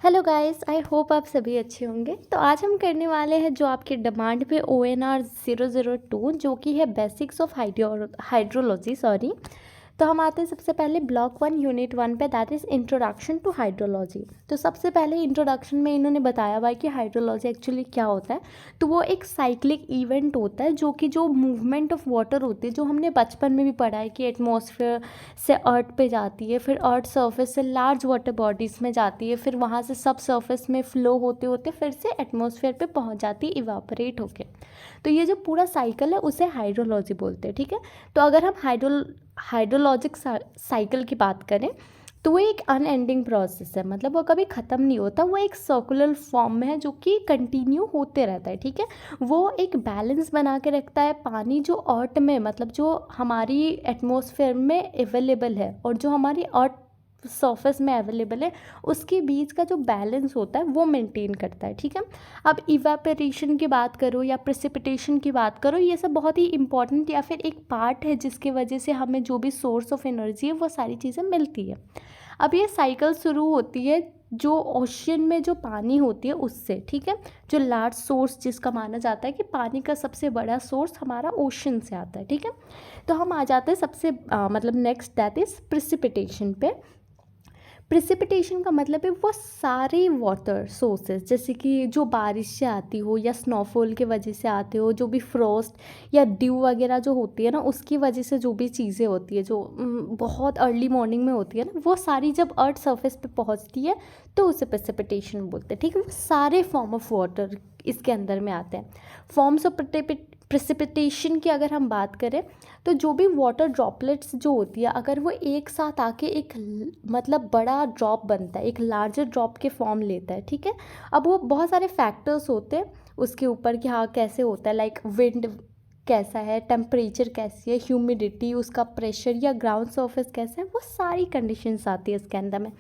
Hello guys, I hope आप सभी अच्छे होंगे। तो आज हम करने वाले हैं जो आपकी डिमांड पे ONR 002 जो कि है बेसिक्स ऑफ हाइड्रोलॉजी सॉरी। तो हम आते हैं सबसे पहले ब्लॉक 1 यूनिट 1 पे, that is introduction to hydrology. तो सबसे पहले इंट्रोडक्शन में इन्होंने बताया हुआ है कि हाइड्रोलॉजी एक्चुअली क्या होता है। तो वो एक साइक्लिक इवेंट होता है जो कि जो मूवमेंट ऑफ वाटर होती है, जो हमने बचपन में भी पढ़ा है कि एटमॉस्फेयर से अर्थ पे जाती है, फिर अर्थ सरफेस से लार्ज वाटर बॉडीज़ में जाती है, फिर वहाँ से सब सरफेस में फ्लो होते होते फिर से एटमॉस्फेयर पे पहुँच जाती है इवापोरेट होके। तो ये जो पूरा साइकिल है उसे हाइड्रोलॉजी बोलते हैं, ठीक है। तो अगर हम हाइड्रोलॉजिक साइकिल की बात करें तो वो एक अनएंडिंग प्रोसेस है, मतलब वो कभी ख़त्म नहीं होता, वो एक सर्कुलर फॉर्म में है जो कि कंटिन्यू होते रहता है, ठीक है। वो एक बैलेंस बना के रखता है पानी जो अर्थ में, मतलब जो हमारी एटमॉस्फेयर में अवेलेबल है और जो हमारी अर्थ सरफेस में अवेलेबल है, उसके बीच का जो बैलेंस होता है वो मेंटेन करता है, ठीक है। अब इवेपोरेशन की बात करो या प्रेसिपिटेशन की बात करो, ये सब बहुत ही इंपॉर्टेंट या फिर एक पार्ट है जिसकी वजह से हमें जो भी सोर्स ऑफ एनर्जी है वो सारी चीज़ें मिलती है। अब ये साइकिल शुरू होती है जो ओशियन में जो पानी होती है उससे, ठीक है। जो लार्ज सोर्स जिसका माना जाता है कि पानी का सबसे बड़ा सोर्स हमारा ओशन से आता है, ठीक है। तो हम आ जाते हैं सबसे मतलब नेक्स्ट दैट इज़ प्रेसिपिटेशन पे। प्रेसिपिटेशन का मतलब है वो सारे वाटर सोर्सेज, जैसे कि जो बारिश से आती हो या स्नोफॉल की वजह से आते हो, जो भी फ्रॉस्ट या ड्यू वगैरह जो होती है ना उसकी वजह से जो भी चीज़ें होती है जो बहुत अर्ली मॉर्निंग में होती है ना, वो सारी जब अर्थ सरफेस पे पहुंचती है तो उसे प्रेसिपिटेशन बोलते हैं, ठीक है। वो सारे फॉर्म ऑफ वाटर इसके अंदर में आते हैं। फॉर्म्स ऑफ प्रेसिपिटेशन की अगर हम बात करें तो जो भी वाटर ड्रॉपलेट्स जो होती है, अगर वो एक साथ आके एक मतलब बड़ा ड्रॉप बनता है, एक लार्जर ड्रॉप के फॉर्म लेता है, ठीक है। अब वो बहुत सारे फैक्टर्स होते हैं उसके ऊपर कि हाँ कैसे होता है, लाइक विंड कैसा है, टेम्परेचर कैसी है, ह्यूमिडिटी, उसका प्रेशर या ग्राउंड सरफेस कैसा है, वो सारी कंडीशंस आती है इसके अंदर में।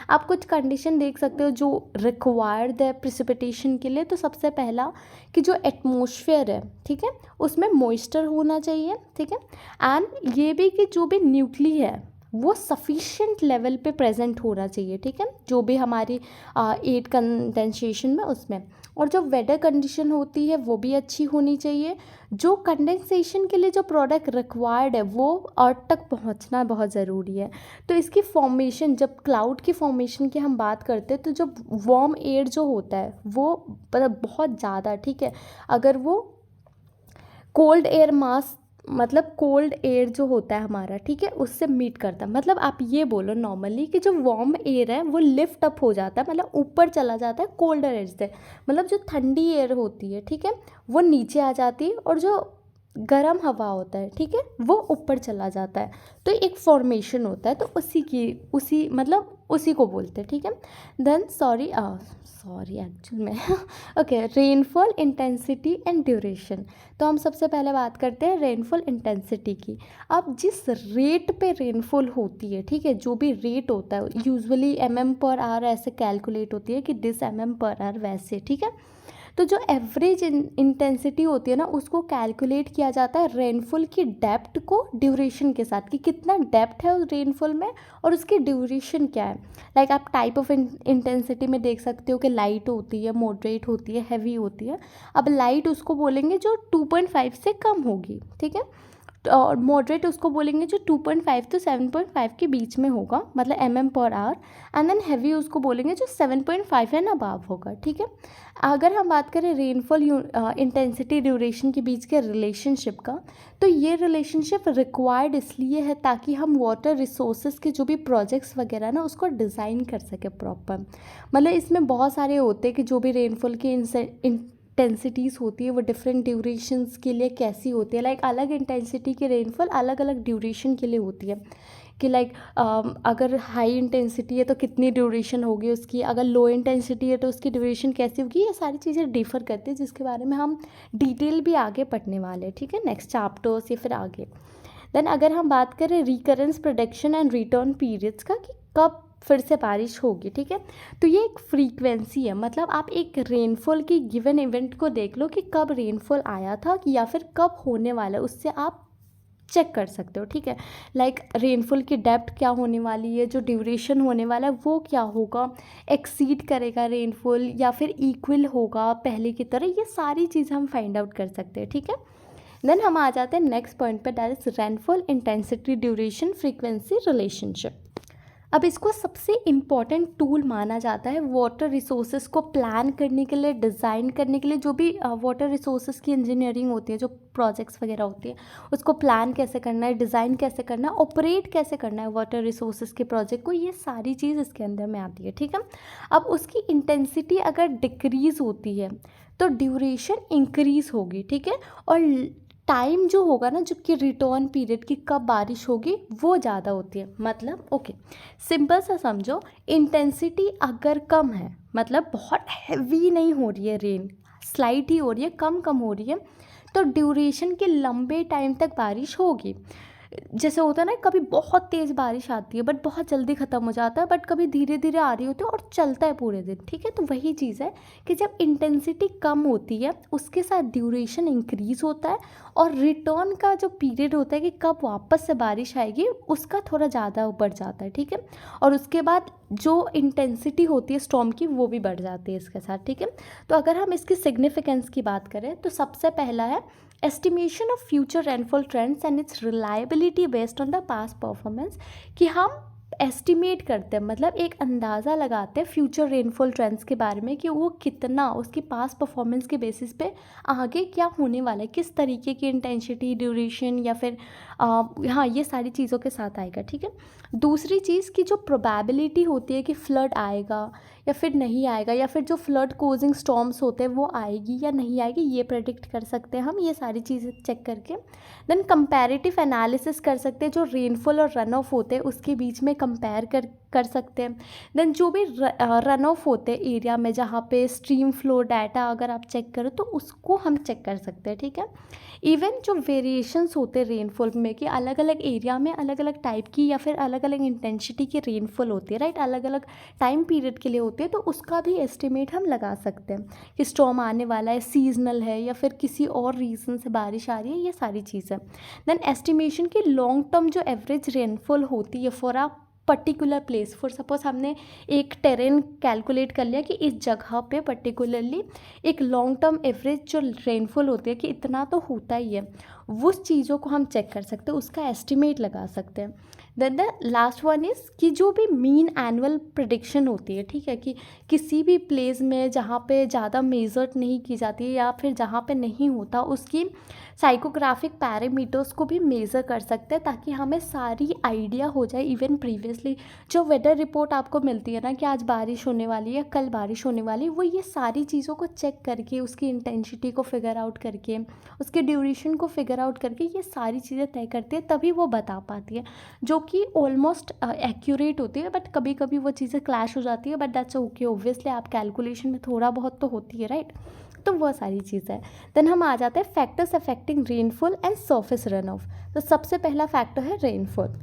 आप कुछ कंडीशन देख सकते हो जो रिक्वायर्ड है प्रिसिपिटेशन के लिए। तो सबसे पहला कि जो एटमॉस्फेयर है, ठीक है, उसमें मॉइस्चर होना चाहिए, ठीक है। एंड ये भी कि जो भी न्यूक्ली है वो सफिशिएंट लेवल पे प्रेजेंट होना चाहिए, ठीक है, जो भी हमारी एट कंडेंसेशन में उसमें। और जो वेदर कंडीशन होती है वो भी अच्छी होनी चाहिए। जो कंडेंसेशन के लिए जो प्रोडक्ट रिक्वायर्ड है वो अर्थ तक पहुंचना बहुत ज़रूरी है। तो इसकी फॉर्मेशन, जब क्लाउड की फॉर्मेशन की हम बात करते हैं तो जब वार्म एयर जो होता है वो मतलब बहुत ज़्यादा, ठीक है, अगर वो कोल्ड एयर मास, मतलब कोल्ड एयर जो होता है हमारा, ठीक है, उससे मीट करता है, मतलब आप ये बोलो नॉर्मली कि जो वार्म एयर है वो लिफ्ट अप हो जाता है, मतलब ऊपर चला जाता है कोल्डर एयर से, मतलब जो ठंडी एयर होती है, ठीक है, वो नीचे आ जाती है और जो गर्म हवा होता है, ठीक है, वो ऊपर चला जाता है। तो एक फॉर्मेशन होता है, तो उसी मतलब उसी को बोलते हैं, ठीक है। देन सॉरी एक्चुअल में okay, rainfall intensity and duration. तो हम सबसे पहले बात करते हैं रेनफॉल इंटेंसिटी की। अब जिस रेट पे रेनफॉल होती है, ठीक है, जो भी रेट होता है यूजुअली MM/आवर ऐसे कैलकुलेट होती है कि दिस MM/आवर वैसे, ठीक है। तो जो एवरेज इंटेंसिटी होती है ना उसको कैलकुलेट किया जाता है रेनफॉल की डेप्थ को ड्यूरेशन के साथ, कि कितना डेप्थ है उस रेनफॉल में और उसकी ड्यूरेशन क्या है। लाइक आप टाइप ऑफ इंटेंसिटी में देख सकते हो कि लाइट होती है, मॉडरेट होती है, हैवी होती है। अब लाइट उसको बोलेंगे जो 2.5 से कम होगी, ठीक है, और मॉडरेट उसको बोलेंगे जो 2.5 to 7.5 के बीच में होगा, मतलब MM/आवर। एंड देन हैवी उसको बोलेंगे जो 7.5 एंड अबाव होगा, ठीक है। अगर हम बात करें रेनफॉल इंटेंसिटी ड्यूरेशन के बीच के रिलेशनशिप का, तो ये रिलेशनशिप रिक्वायर्ड इसलिए है ताकि हम वाटर रिसोर्सेज के जो भी प्रोजेक्ट्स वगैरह ना उसको डिज़ाइन कर सके प्रॉपर। मतलब इसमें बहुत सारे होते हैं कि जो भी रेनफॉल की इंटेंसिटीज़ होती है वो डिफरेंट ड्यूरेशंस के लिए कैसी होती है, लाइक अलग इंटेंसिटी की रेनफॉल अलग अलग ड्यूरेशन के लिए होती है, कि लाइक अगर हाई इंटेंसिटी है तो कितनी ड्यूरेशन होगी उसकी, अगर लो इंटेंसिटी है तो उसकी ड्यूरेशन कैसी होगी, ये सारी चीज़ें डिफर करती है जिसके बारे में हम डिटेल भी आगे पढ़ने वाले हैं, ठीक है, नेक्स्ट चैप्टर्स या फिर आगे। देन अगर हम बात करें recurrence, production and return periods का, कि कब फिर से बारिश होगी, ठीक है। तो ये एक फ्रीक्वेंसी है, मतलब आप एक रेनफॉल की गिवन इवेंट को देख लो कि कब रेनफॉल आया था या फिर कब होने वाला है, उससे आप चेक कर सकते हो, ठीक है। लाइक रेनफॉल की डेप्थ क्या होने वाली है, जो ड्यूरेशन होने वाला है वो क्या होगा, एक्सीड करेगा रेनफॉल या फिर इक्वल होगा पहले की तरह, ये सारी चीज़ें हम फाइंड आउट कर सकते हैं, ठीक है। देन हम आ जाते हैं नेक्स्ट पॉइंट पे, that is rainfall intensity duration frequency relationship. अब इसको सबसे इम्पॉर्टेंट टूल माना जाता है वाटर रिसोर्सेज को प्लान करने के लिए, डिज़ाइन करने के लिए। जो भी वाटर रिसोर्सेज की इंजीनियरिंग होती है, जो प्रोजेक्ट्स वगैरह होती है, उसको प्लान कैसे करना है, डिज़ाइन कैसे करना है, ऑपरेट कैसे करना है वाटर रिसोर्सेज के प्रोजेक्ट को, ये सारी चीज़ इसके अंदर में आती है, ठीक है। अब उसकी इंटेंसिटी अगर डिक्रीज़ होती है तो ड्यूरेशन इंक्रीज़ होगी, ठीक है। और टाइम जो होगा ना, जो कि रिटर्न पीरियड की कब बारिश होगी वो ज़्यादा होती है। मतलब ओके, सिंपल सा समझो, इंटेंसिटी अगर कम है, मतलब बहुत हैवी नहीं हो रही है रेन, स्लाइट ही हो रही है, कम कम हो रही है, तो ड्यूरेशन के लंबे टाइम तक बारिश होगी। जैसे होता है ना, कभी बहुत तेज़ बारिश आती है बट बहुत जल्दी ख़त्म हो जाता है, बट कभी धीरे धीरे आ रही होती है और चलता है पूरे दिन, ठीक है। तो वही चीज़ है कि जब इंटेंसिटी कम होती है उसके साथ ड्यूरेशन इंक्रीज़ होता है, और रिटर्न का जो पीरियड होता है कि कब वापस से बारिश आएगी उसका थोड़ा ज़्यादा बढ़ जाता है, ठीक है। और उसके बाद जो इंटेंसिटी होती है स्टॉर्म की वो भी बढ़ जाती है इसके साथ, ठीक है। तो अगर हम इसकी सिग्निफिकेंस की बात करें तो सबसे पहला है estimation of future rainfall trends and its reliability based on the past performance, कि हम एस्टिमेट करते हैं, मतलब एक अंदाज़ा लगाते हैं फ्यूचर रेनफॉल ट्रेंड्स के बारे में कि वो कितना उसकी पास्ट परफॉर्मेंस के बेसिस पे आगे क्या होने वाला है, किस तरीके की इंटेंसिटी, ड्यूरेशन या फिर हाँ, ये सारी चीज़ों के साथ आएगा, ठीक है। दूसरी चीज़ की जो प्रोबेबिलिटी होती है कि फ्लड आएगा या फिर नहीं आएगा, या फिर जो फ्लड कोजिंग स्टॉर्म्स होते हैं वो आएगी या नहीं आएगी, ये प्रेडिक्ट कर सकते हैं हम, ये सारी चीज़ें चेक करके। देन कंपैरेटिव एनालिसिस कर सकते हैं, जो रेनफॉल और रन ऑफ होते हैं उसके बीच में कंपेयर कर सकते हैं। देन जो भी रन ऑफ होते हैं एरिया में, जहाँ पे स्ट्रीम फ्लो डाटा अगर आप चेक करो तो उसको हम चेक कर सकते हैं, ठीक है। इवन जो वेरिएशंस होते हैं रेनफॉल में, कि अलग अलग एरिया में अलग अलग टाइप की या फिर अलग अलग इंटेंसिटी की रेनफॉल होती है, राइट, अलग अलग टाइम पीरियड के लिए होती है, तो उसका भी एस्टिमेट हम लगा सकते हैं कि स्टॉर्म आने वाला है, सीजनल है या फिर किसी और रीज़न से बारिश आ रही है, ये सारी चीज़ें। देन एस्टिमेशन की लॉन्ग टर्म जो एवरेज रेनफॉल होती है for a particular place, for suppose हमने एक टेरेन कैलकुलेट कर लिया कि इस जगह पे पर्टिकुलरली एक लॉन्ग टर्म एवरेज जो रेनफॉल होती है कि इतना तो होता ही है, उस चीज़ों को हम चेक कर सकते हैं, उसका एस्टिमेट लगा सकते हैं। Then the last one is कि जो भी मीन एनुअल प्रिडिक्शन होती है, ठीक है, कि किसी भी प्लेस में जहाँ पे ज़्यादा मेजर्ड नहीं की जाती है या फिर जहाँ पे नहीं होता, उसकी साइकोग्राफिक पैरामीटर्स को भी मेज़र कर सकते हैं, ताकि हमें सारी आइडिया हो जाए। इवन प्रीवियसली जो वेदर रिपोर्ट आपको मिलती है ना कि आज बारिश होने वाली है, कल बारिश होने वाली है, वो ये सारी चीज़ों को चेक करके, उसकी इंटेंसिटी को फिगर आउट करके, उसके ड्यूरेशन को फिगर आउट करके, ये सारी चीज़ें तय करती है, तभी वो बता पाती है, जो कि ऑलमोस्ट एक्यूरेट होती है। बट कभी कभी वो चीज़ें क्लैश हो जाती है, बट दैट्स ओके, ऑब्वियसली आप कैलकुलेशन में थोड़ा बहुत तो होती है, राइट। तो वह सारी चीज़ है। देन हम आ जाते हैं factors affecting rainfall and surface run of. तो सबसे पहला फैक्टर है रेनफॉल।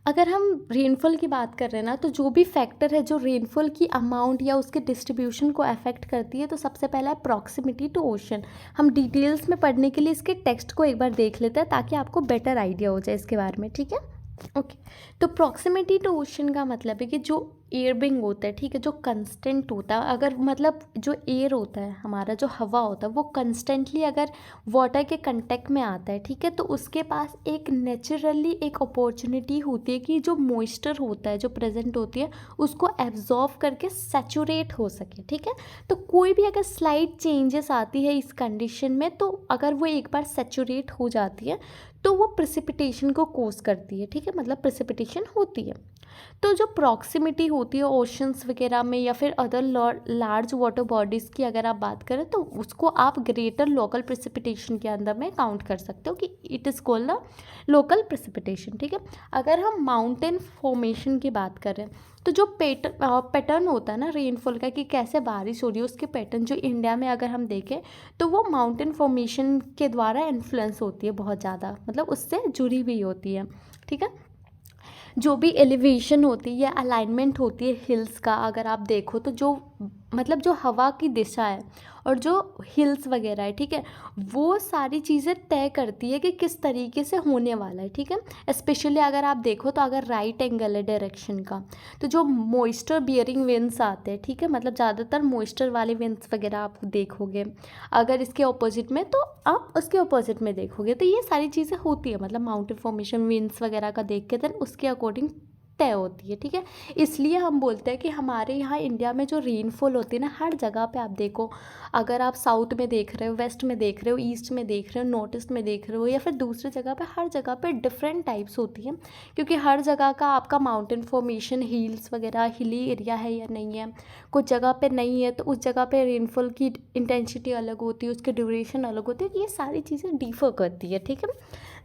अगर हम रेनफॉल की बात कर रहे हैं ना, तो जो भी फैक्टर है जो रेनफॉल की अमाउंट या उसके डिस्ट्रीब्यूशन को अफेक्ट करती है, तो सबसे पहला है प्रॉक्सिमिटी टू ओशन। हम डिटेल्स में पढ़ने के लिए इसके टेक्स्ट को एक बार देख लेते हैं ताकि आपको बेटर आइडिया हो जाए इसके बारे में, ठीक है। ओके, तो प्रॉक्सिमिटी टू ओशन का मतलब है कि जो एयरबिंग होता है, ठीक है, जो कंस्टेंट होता है, अगर मतलब जो एयर होता है हमारा, जो हवा होता है, वो कंस्टेंटली अगर वाटर के कंटेक्ट में आता है, ठीक है, तो उसके पास एक नेचुरली एक अपॉर्चुनिटी होती है कि जो मॉइस्चर होता है, जो प्रेजेंट होती है, उसको एब्जॉर्व करके सैचुरेट हो सके, ठीक है। तो कोई भी अगर स्लाइट चेंजेस आती है इस कंडीशन में, तो अगर वो एक बार सैचुरेट हो जाती है तो वो प्रेसिपिटेशन को कोज करती है, ठीक है, मतलब प्रेसिपिटेशन होती है। तो जो प्रॉक्सिमिटी होती है ओशंस वगैरह में या फिर अदर लार्ज वाटर बॉडीज़ की अगर आप बात करें, तो उसको आप ग्रेटर लोकल प्रेसिपिटेशन के अंदर में काउंट कर सकते हो कि it is called the local precipitation, ठीक है। अगर हम माउंटेन फॉर्मेशन की बात करें, तो जो पैटर्न होता है ना रेनफॉल का, कि कैसे बारिश हो रही है, उसके पैटर्न जो इंडिया में अगर हम देखें तो वो माउंटेन फॉर्मेशन के द्वारा इन्फ्लुएंस होती है बहुत ज़्यादा, मतलब उससे जुड़ी हुई होती है, ठीक है। जो भी एलिवेशन होती है या अलाइनमेंट होती है हिल्स का, अगर आप देखो तो जो मतलब जो हवा की दिशा है और जो हिल्स वगैरह है, ठीक है, वो सारी चीज़ें तय करती है कि किस तरीके से होने वाला है, ठीक है। स्पेशली अगर आप देखो तो अगर राइट एंगल है डायरेक्शन का, तो जो मॉइस्चर बियरिंग विंड्स आते हैं, ठीक है, मतलब ज़्यादातर मॉइस्चर वाले विंड्स वगैरह आप देखोगे। अगर इसके ऑपोजिट में तो आप उसके ऑपोजिट में देखोगे, तो ये सारी चीज़ें होती है, मतलब माउंटेन फॉर्मेशन विंड्स वगैरह का देख के देन उसके अकॉर्डिंग तय होती है, ठीक है। इसलिए हम बोलते हैं कि हमारे यहाँ इंडिया में जो रेनफॉल होती है ना, हर जगह पे आप देखो, अगर आप साउथ में देख रहे हो, वेस्ट में देख रहे हो, ईस्ट में देख रहे हो, नॉर्थ ईस्ट में देख रहे हो, या फिर दूसरी जगह पे, हर जगह पे डिफरेंट टाइप्स होती है, क्योंकि हर जगह का आपका माउंटेन फॉर्मेशन, हिल्स वगैरह, हिली एरिया है या नहीं है, कुछ जगह पे नहीं है तो उस जगह पे रेनफॉल की इंटेंसिटी अलग होती है, उसकी ड्यूरेशन अलग होती है, ये सारी चीज़ें डिफर करती है, ठीक है।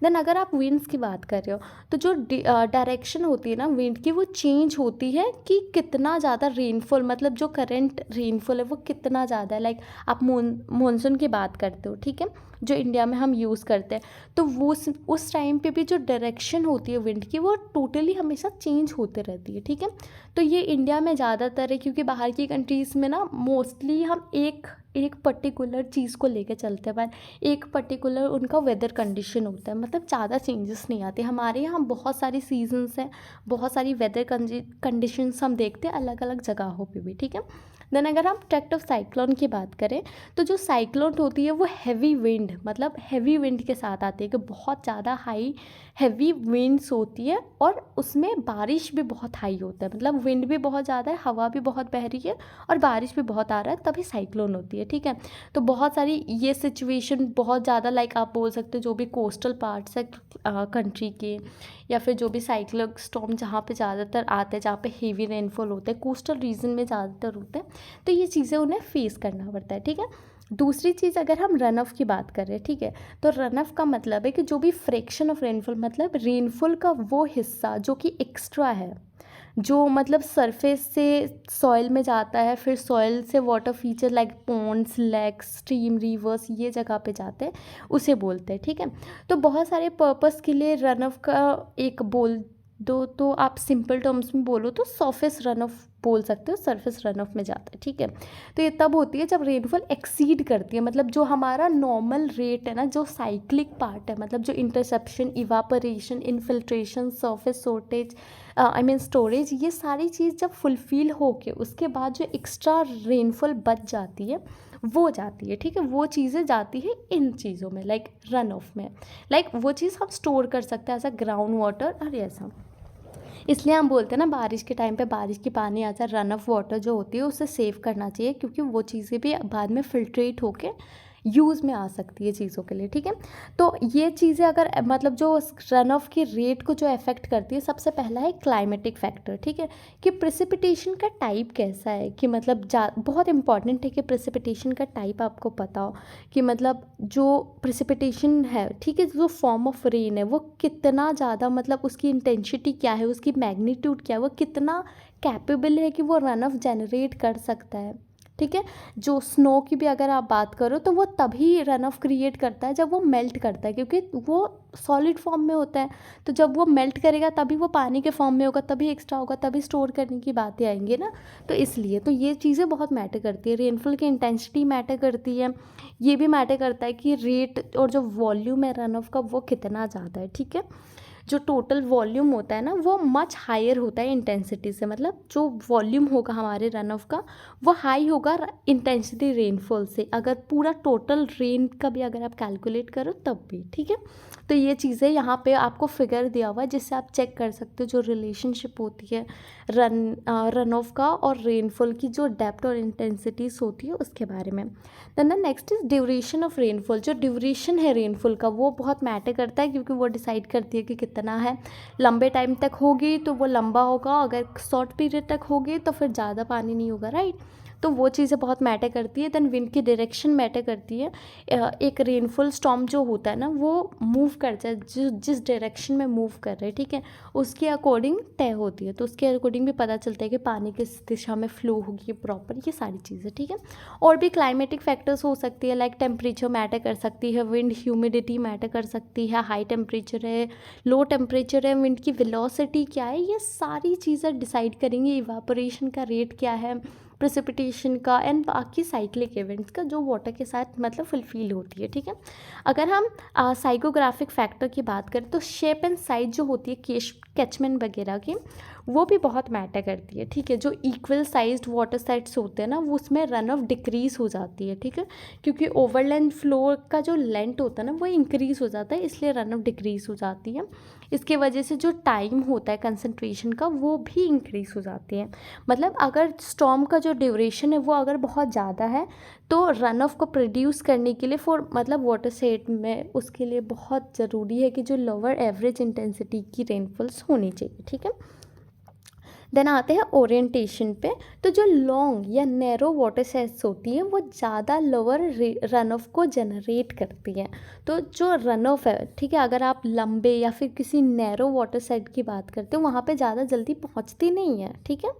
देन अगर आप विंड्स की बात कर रहे हो, तो जो डायरेक्शन होती है ना विंड की, वो चेंज होती है कि कितना ज़्यादा रेनफॉल, मतलब जो करंट रेनफॉल है वो कितना ज़्यादा है। लाइक आप मानसून की बात करते हो, ठीक है, जो इंडिया में हम यूज़ करते हैं, तो वो उस टाइम पे भी जो डायरेक्शन होती है विंड की, वो टोटली हमेशा चेंज होते रहती है, ठीक है। तो ये इंडिया में ज़्यादातर है, क्योंकि बाहर की कंट्रीज़ में ना मोस्टली हम एक पर्टिकुलर चीज़ को लेकर चलते हैं, पर एक पर्टिकुलर उनका वेदर कंडीशन होता है, मतलब ज़्यादा चेंजेस नहीं आते। हमारे यहाँ बहुत सारी सीजन्स हैं, बहुत सारी वेदर कंडीशंस हम देखते हैं अलग अलग जगहों पे भी, ठीक है। देन अगर हम ट्रैक्ट ऑफ साइक्लोन की बात करें, तो जो साइक्लोन होती है वो हैवी विंड, मतलब हैवी विंड के साथ आती है, कि बहुत ज़्यादा हाई हैवी विंड्स होती है और उसमें बारिश भी बहुत हाई होता है, मतलब विंड भी बहुत ज़्यादा है, हवा भी बहुत बह रही है और बारिश भी बहुत आ रहा है, तभी साइक्लोन होती है, ठीक है। तो बहुत सारी ये सिचुएशन बहुत ज़्यादा, लाइक आप बोल सकते हो जो भी कोस्टल पार्ट्स है कंट्री के, या फिर जो भी साइक्लोन स्टॉर्म जहाँ पे ज़्यादातर आते हैं, जहाँ पे हेवी रेनफॉल होते हैं, कोस्टल रीजन में ज़्यादातर होते हैं, तो ये चीज़ें उन्हें फेस करना पड़ता है, ठीक है। दूसरी चीज़ अगर हम रन ऑफ की बात करें, ठीक है, तो रन ऑफ का मतलब है कि जो भी फ्रैक्शन ऑफ रेनफॉल, मतलब रेनफॉल का वो हिस्सा जो कि एक्स्ट्रा है, जो मतलब सरफेस से सॉइल में जाता है, फिर सॉइल से water feature like ponds, lakes, stream, rivers, ये जगह पे जाते हैं, उसे बोलते हैं, ठीक है। तो बहुत सारे पर्पस के लिए रन ऑफ का एक बोल दो, तो आप सिंपल टर्म्स में बोलो तो सरफेस रन ऑफ बोल सकते हो, सरफेस रन ऑफ में जाता है, ठीक है। तो ये तब होती है जब रेनफॉल एक्सीड करती है, मतलब जो हमारा नॉर्मल रेट है ना, जो साइक्लिक पार्ट है, मतलब जो interception, evaporation, infiltration, surface shortage, I mean storage, ये सारी चीज़ जब फुलफिल हो के उसके बाद जो एक्स्ट्रा रेनफॉल बच जाती है वो जाती है, ठीक है। वो चीज़ें जाती है इन चीज़ों में, लाइक रन ऑफ में, लाइक वो चीज़ हम स्टोर कर सकते हैं ऐसा ग्राउंड वाटर और ऐसा। इसलिए हम बोलते हैं ना, बारिश के टाइम पे बारिश की पानी ऐसा रन ऑफ वाटर जो होती है उसे सेव करना चाहिए, क्योंकि वो चीज़ें भी बाद में फिल्ट्रेट होके यूज़ में आ सकती है चीज़ों के लिए, ठीक है। तो ये चीज़ें अगर मतलब जो रन ऑफ की रेट को जो अफेक्ट करती है, सबसे पहला है क्लाइमेटिक फैक्टर, ठीक है, कि प्रेसिपिटेशन का टाइप कैसा है, कि मतलब बहुत इंपॉर्टेंट है कि प्रेसिपिटेशन का टाइप आपको पता हो, कि मतलब जो प्रेसिपिटेशन है, ठीक है, जो फॉर्म ऑफ रेन है वो कितना ज़्यादा, मतलब उसकी इंटेंसिटी क्या है, उसकी मैग्नीट्यूड क्या है, वो कितना कैपेबल है कि वो रन ऑफ जनरेट कर सकता है, ठीक है। जो स्नो की भी अगर आप बात करो तो वो तभी रन ऑफ क्रिएट करता है जब वो मेल्ट करता है, क्योंकि वो सॉलिड फॉर्म में होता है, तो जब वो मेल्ट करेगा तभी वो पानी के फॉर्म में होगा, तभी एक्स्ट्रा होगा, तभी स्टोर करने की बातें आएंगी ना। तो इसलिए तो ये चीज़ें बहुत मैटर करती है, रेनफॉल की इंटेंसिटी मैटर करती है, ये भी मैटर करता है कि रेट और जो वॉल्यूम है रन ऑफ का वो कितना ज़्यादा है, ठीक है। जो टोटल वॉल्यूम होता है ना वो मच हायर होता है इंटेंसिटी से, मतलब जो वॉल्यूम होगा हमारे रन ऑफ का वो हाई होगा इंटेंसिटी रेनफॉल से, अगर पूरा टोटल रेन का भी अगर आप कैलकुलेट करो तब भी, ठीक है। तो ये चीज़ें यहाँ पे आपको फिगर दिया हुआ है जिससे आप चेक कर सकते हो जो रिलेशनशिप होती है रन ऑफ का और रेनफॉल की, जो डेप्थ और इंटेंसिटीज होती है उसके बारे में। Then next is duration of rainfall. जो ड्यूरेशन है रेनफॉल का वो बहुत मैटर करता है, क्योंकि वो डिसाइड करती है कि कितना है, लंबे टाइम तक होगी तो वो लंबा होगा, अगर शॉर्ट पीरियड तक होगी तो फिर ज़्यादा पानी नहीं होगा, राइट। तो वो चीज़ें बहुत मैटर करती है। देन विंड की डायरेक्शन मैटर करती है। एक रेनफॉल स्टॉर्म जो होता है ना वो मूव करता है, जिस डायरेक्शन में मूव कर रहे हैं, ठीक है, उसके अकॉर्डिंग तय होती है, तो उसके अकॉर्डिंग भी पता चलता है कि पानी किस दिशा में फ्लो होगी प्रॉपर, ये सारी चीज़ें, ठीक है। और भी क्लाइमेटिक फैक्टर्स हो सकती है, लाइक टेम्परेचर मैटर कर सकती है, विंड ह्यूमिडिटी मैटर कर सकती है, हाई टेम्परेचर है, लो टेम्परेचर है, विंड की वेलोसिटी क्या है, ये सारी चीज़ें डिसाइड करेंगी, इवापोरेशन का रेट क्या है, प्रेसिपिटेशन का एंड बाकी साइक्लिक इवेंट्स का जो वाटर के साथ मतलब फुलफिल होती है, ठीक है। अगर हम साइकोग्राफिक फैक्टर की बात करें तो शेप एंड साइज जो होती है कैचमेंट वगैरह की, वो भी बहुत मैटर करती है, ठीक है। जो इक्वल साइज्ड वाटर सेट्स होते हैं ना, वो उसमें रन ऑफ डिक्रीज हो जाती है, ठीक है, क्योंकि ओवरलैंड फ्लो का जो लेंथ होता है ना वो इंक्रीज हो जाता है, इसलिए रन ऑफ डिक्रीज हो जाती है। इसके वजह से जो टाइम होता है कंसंट्रेशन का वो भी इंक्रीज हो जाती है। मतलब अगर स्टॉर्म का जो ड्यूरेशन है वो अगर बहुत ज़्यादा है तो रन ऑफ को प्रोड्यूस करने के लिए फॉर मतलब वाटर सेट में उसके लिए बहुत ज़रूरी है कि जो लोअर एवरेज इंटेंसिटी की रेनफॉल्स होनी चाहिए, ठीक है। देन आते हैं ओरिएंटेशन पे। तो जो लॉन्ग या नैरो वाटर सेट्स होती हैं वो ज़्यादा लोअर रन ऑफ को जनरेट करती हैं। तो जो रन ऑफ है, ठीक है, अगर आप लंबे या फिर किसी नैरो वाटर सेट की बात करते हो वहाँ पे ज़्यादा जल्दी पहुँचती नहीं है, ठीक है।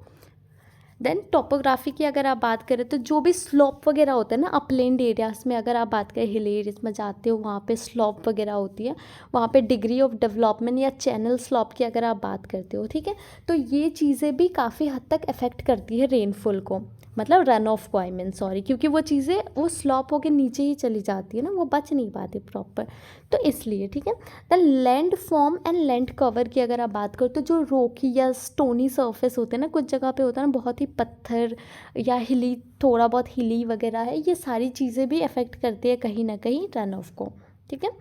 देन टोपोग्राफी की अगर आप बात करें तो जो भी स्लॉप वगैरह होता है ना अपलैंड एरियाज़ में, अगर आप बात करें हिल एरियाज में जाते हो वहाँ पे स्लॉप वगैरह होती है, वहाँ पे डिग्री ऑफ डेवलपमेंट या चैनल स्लॉप की अगर आप बात करते हो, ठीक है, तो ये चीज़ें भी काफ़ी हद तक अफेक्ट करती है रेनफॉल को, मतलब रन ऑफ को, आई मीन सॉरी, क्योंकि वो चीज़ें वो स्लॉप होकर नीचे ही चली जाती है ना, वो बच नहीं पाती प्रॉपर, तो इसलिए, ठीक है। The land form and land cover की अगर आप बात करो तो जो रोकी या स्टोनी सरफेस होते हैं ना, कुछ जगह पे होता है ना बहुत ही पत्थर या हिली, थोड़ा बहुत हिली वगैरह है, ये सारी चीज़ें भी अफेक्ट करती है कहीं ना कहीं रन ऑफ को, ठीक है।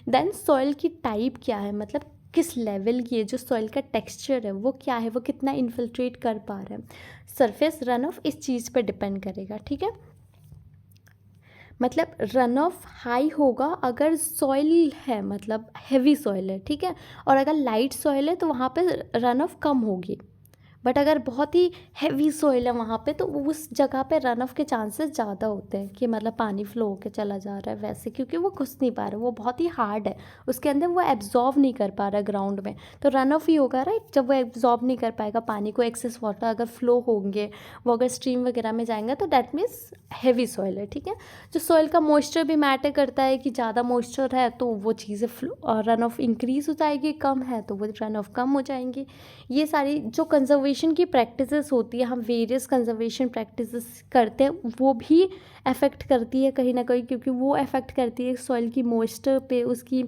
देन सॉइल की टाइप क्या है, मतलब किस लेवल की है, जो सॉइल का टेक्सचर है वो क्या है, वो कितना इन्फिल्ट्रेट कर पा रहा है, सरफेस रन ऑफ इस चीज़ पर डिपेंड करेगा, ठीक है। मतलब रन ऑफ हाई होगा अगर सॉइल है, मतलब हैवी सॉइल है, ठीक है, और अगर लाइट सॉइल है तो वहाँ पे रन ऑफ कम होगी। बट अगर बहुत ही हैवी सॉइल है वहाँ पे तो उस जगह पे रन ऑफ के चांसेस ज़्यादा होते हैं कि मतलब पानी फ्लो होके चला जा रहा है वैसे, क्योंकि वो घुस नहीं पा रहा, वो बहुत ही हार्ड है, उसके अंदर वो एब्जॉर्ब नहीं कर पा रहा ग्राउंड में, तो रन ऑफ ही होगा, राइट। जब वो एब्जॉर्ब नहीं कर पाएगा पानी को, एक्सेस वाटर अगर फ्लो होंगे वो अगर स्ट्रीम वगैरह में जाएंगे तो डैट मीन्स हैवी सॉइल है, ठीक है। जो सॉइल का मॉइस्चर भी मैटर करता है कि ज़्यादा मॉइस्चर है तो वो चीज़ें फ्लो रन ऑफ इंक्रीज हो जाएगी, कम है तो वो रन ऑफ कम हो जाएंगी। ये सारी जो कंजर्वेशन की प्रैक्टिसेस होती है, हम वेरियस कंजर्वेशन प्रैक्टिसेस करते हैं, वो भी अफेक्ट करती है कहीं ना कहीं, क्योंकि वो अफेक्ट करती है सॉइल की मॉइस्चर पे, उसकी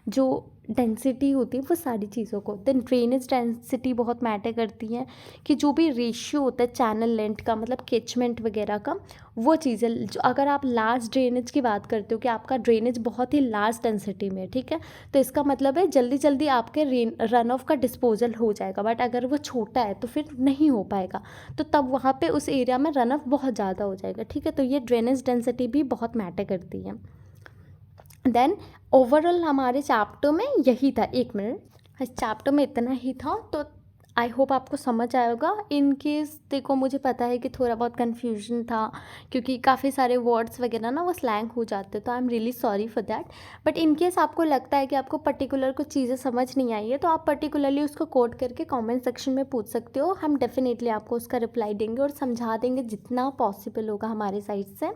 जो डेंसिटी होती है, वो सारी चीज़ों को। देन ड्रेनेज डेंसिटी बहुत मैटर करती है कि जो भी रेशियो होता है चैनल लेंथ का, मतलब कैचमेंट वगैरह का, वो चीज़ें जो अगर आप लार्ज ड्रेनेज की बात करते हो कि आपका ड्रेनेज बहुत ही लार्ज डेंसिटी में, ठीक है, तो इसका मतलब है जल्दी जल्दी आपके रन ऑफ का डिस्पोजल हो जाएगा। बट अगर वो छोटा है तो फिर नहीं हो पाएगा, तो तब वहाँ पे उस एरिया में रन ऑफ बहुत ज़्यादा हो जाएगा, ठीक है। तो ये ड्रेनेज डेंसिटी भी बहुत मैटर करती है। देन ओवरऑल हमारे चैप्टर में यही था, एक मिनट, इस चैप्टर में इतना ही था, तो आई होप आपको समझ आया होगा। इन केस देखो मुझे पता है कि थोड़ा बहुत कन्फ्यूजन था क्योंकि काफ़ी सारे वर्ड्स वगैरह ना वो स्लैंग हो जाते, तो I am really sorry for that. But in case आपको लगता है कि आपको पर्टिकुलर कुछ चीज़ें समझ नहीं आई है तो आप पर्टिकुलरली उसको कोड करके कमेंट सेक्शन में पूछ सकते हो, हम डेफिनेटली आपको उसका रिप्लाई देंगे और समझा देंगे जितना पॉसिबल होगा हमारे साइड से।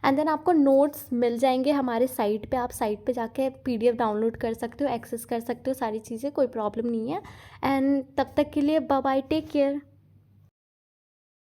एंड देन आपको नोट्स मिल जाएंगे हमारे साइट पे, आप साइट पे जाके PDF डाउनलोड कर सकते हो, एक्सेस कर सकते हो सारी चीज़ें, कोई प्रॉब्लम नहीं है। एंड तब तक के लिए बाय बाय, टेक केयर।